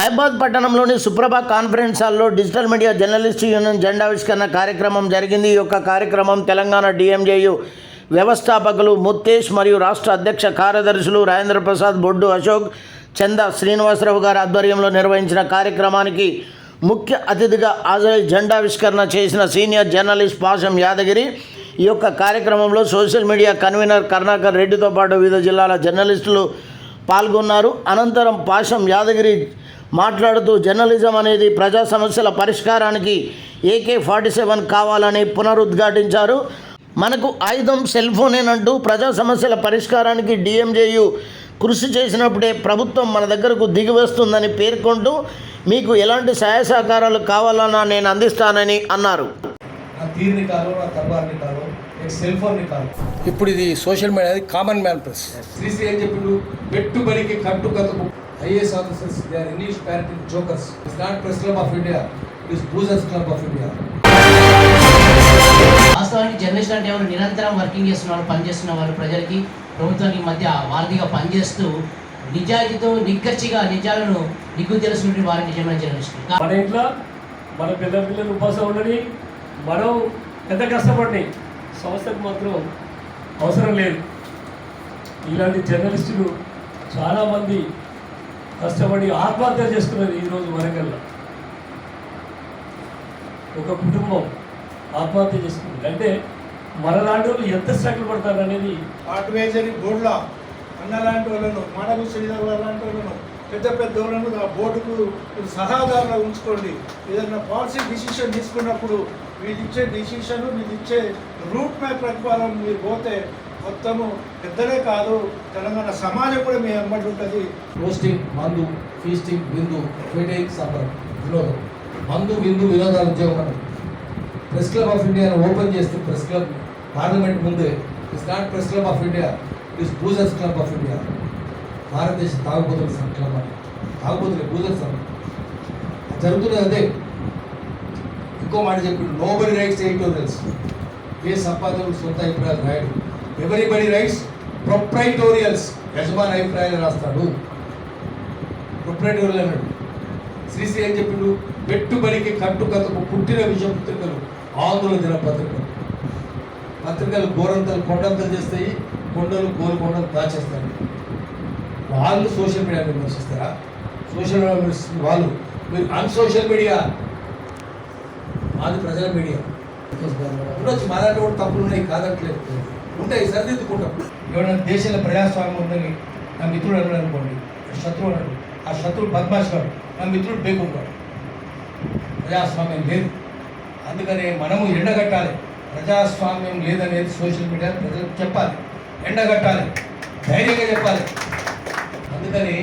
మహబాద్ పట్టణంలోని సుప్రభ కాన్ఫరెన్స్ హాల్లో డిజిటల్ మీడియా జర్నలిస్టు యూనియన్ జెండావిష్కరణ కార్యక్రమం జరిగింది. ఈ యొక్క కార్యక్రమం తెలంగాణ డిఎంజేయు వ్యవస్థాపకులు ముత్తేష్ మరియు రాష్ట్ర అధ్యక్ష కార్యదర్శులు రాజేంద్ర ప్రసాద్, బొడ్డు అశోక్, చందా శ్రీనివాసరావు గారి ఆధ్వర్యంలో నిర్వహించిన కార్యక్రమానికి ముఖ్య అతిథిగా హాజరై జెండావిష్కరణ చేసిన సీనియర్ జర్నలిస్ట్ పాషం యాదగిరి ఈ యొక్క కార్యక్రమంలో సోషల్ మీడియా కన్వీనర్ కరుణాకర్ రెడ్డితో పాటు వివిధ జిల్లాల జర్నలిస్టులు పాల్గొన్నారు. అనంతరం పాషం యాదగిరి మాట్లాడుతూ జర్నలిజం అనేది ప్రజా సమస్యల పరిష్కారానికి AK-47 కావాలని పునరుద్ఘాటించారు. మనకు ఆయుధం సెల్ ఫోనేనంటూ ప్రజా సమస్యల పరిష్కారానికి డిఎంజేయు కృషి చేసినప్పుడే ప్రభుత్వం మన దగ్గరకు దిగి వస్తుందని పేర్కొంటూ మీకు ఎలాంటి సహాయ సహకారాలు కావాలన్నా నేను అందిస్తానని అన్నారు. ఇప్పుడు ఇది social media common man press. Sri Sri ఏం చెప్పిండు, పెట్టుబడికి కట్టుకథకు IAS officers they are English parenting jokers. It's not press club of India, it is boozers club of India. వాస్తవానికి జర్నలిస్ట్ అంటే ఎవరు నిరంతరం వర్కింగ్ చేస్తున్న వాళ్ళు, పనిచేస్తున్న వాళ్ళు, ప్రజలకి ప్రభుత్వానికి మధ్య వారధిగా పనిచేస్తూ నిజాయితీతో నిక్కచ్చిగా నిజాలను నిగ్గు తెలుసుకుంటే వారి నిజమైన జర్నలిస్ట్. మన ఇంట్లో మన పిల్లలు ఉపాసం ఉండని మనం ఎంత కష్టపడి సంస్థకు మాత్రం అవసరం లేదు. ఇలాంటి జర్నలిస్టులు చాలామంది కష్టపడి ఆత్మహత్య చేసుకున్నది ఈరోజు వరంగల్లో. ఒక కుటుంబం ఆత్మహత్య చేసుకుంది అంటే మన లాంటి వాళ్ళు ఎంత స్ట్రగుల్ పడతారు అనేది. అడ్వైజరీ బోర్డులో అన్న లాంటి వాళ్ళను, మాడలు శ్రీధర్ లాంటి వాళ్ళను, పెద్ద పెద్ద వాళ్ళను ఆ బోర్డుకు సలహాదారుగా ఉంచుకోండి. ఏదైనా పాలసీ డిసిషన్ తీసుకున్నప్పుడు వీళ్ళు ఇచ్చే డిసిషన్, వీళ్ళు ఇచ్చే రూట్ మ్యాప్ ప్రకారం మీరు పోతే మొత్తము పెద్దలే కాదు తెలంగాణ సమాజం కూడా మీ అమ్మటి ఉంటుంది. రోస్టింగ్, మందు, ఫీస్టింగ్, విందు, ఫీటింగ్, సంబరం, వినోదం, మందు, విందు, వినోదాలు ఉద్యోగం. ప్రెస్ క్లబ్ ఆఫ్ ఇండియాను ఓపెన్ చేస్తే ప్రెస్ క్లబ్ పార్లమెంట్ ముందే it's not press club of India, it is boozers club of India. భారతదేశ తాగుబోతుల క్లబ్ అని, తాగుబోతులే బూజర్స్ అని జరుగుతున్నది అదే. ఇంకో మాట చెప్పిండు, నోబడి రైట్స్ ఎడిటోరియల్స్. ఏ సంపాదకులు సొంత అభిప్రాయాలు రాయడు. Everybody rights ప్రొప్రైటోరియల్స్. యజమాని అభిప్రాయాలు రాస్తాడు, ప్రొప్రైటోరియల్ అన్నాడు. శ్రీశ్రీ ఏం చెప్పిండు, పెట్టుబడికి కట్టుకథకు పుట్టిన విషయం పత్రికలు ఆందోళన దినపత్రికలు. పత్రికలు గోరంతలు కొండంతలు చేస్తాయి, కొండలు గోరుకొండలు దాచేస్తాయి. వాళ్ళు సోషల్ మీడియా విమర్శిస్తారా? సోషల్ మీడియా విమర్శిస్తుంది వాళ్ళు. మీరు అన్సోషల్ మీడియా, మాది ప్రజల మీడియా. ఉండొచ్చు మాలాంటి కూడా తప్పులు ఉన్నాయి, కాదట్లేదు, ఉంటాయి, సరిదిద్దుకుంటాం. ఎవరైనా దేశంలో ప్రజాస్వామ్యం ఉందని నా మిత్రుడు అన్నాడు అనుకోండి, శత్రువు అన్నాడు, ఆ శత్రువు బద్మాషాడు, నా మిత్రుడు బేకుంటాడు. ప్రజాస్వామ్యం లేదు, అందుకని మనము ఎండగట్టాలి. ప్రజాస్వామ్యం లేదనేది సోషల్ మీడియా ప్రజలకు చెప్పాలి, ఎండగట్టాలి, ధైర్యంగా చెప్పాలి. అందుకని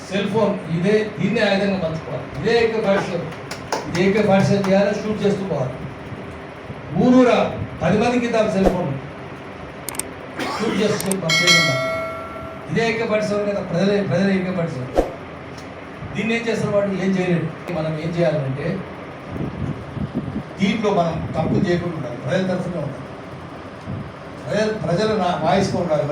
సెల్ ఫోన్ దీన్నే ఆయుధంగా పంచుకోవాలి. ఇదే AK-47 చేయాలి, షూట్ చేస్తూ పోవాలి. ఊరూరా 10 మందికి ఇద్దాం సెల్ ఫోన్, షూట్ చేస్తూ పంపేయకుండా. ఇదే AK-47 కదా, ప్రజలే AK-47. దీన్ని ఏం చేస్తారు వాడు? ఏం చేయలేడు. మనం ఏం చేయాలంటే దీంట్లో మనం తప్పు చేయకుండా ఉండాలి, ప్రజల తరఫున ఉండాలి, ప్రజల వాయిస్గా ఉండాలి.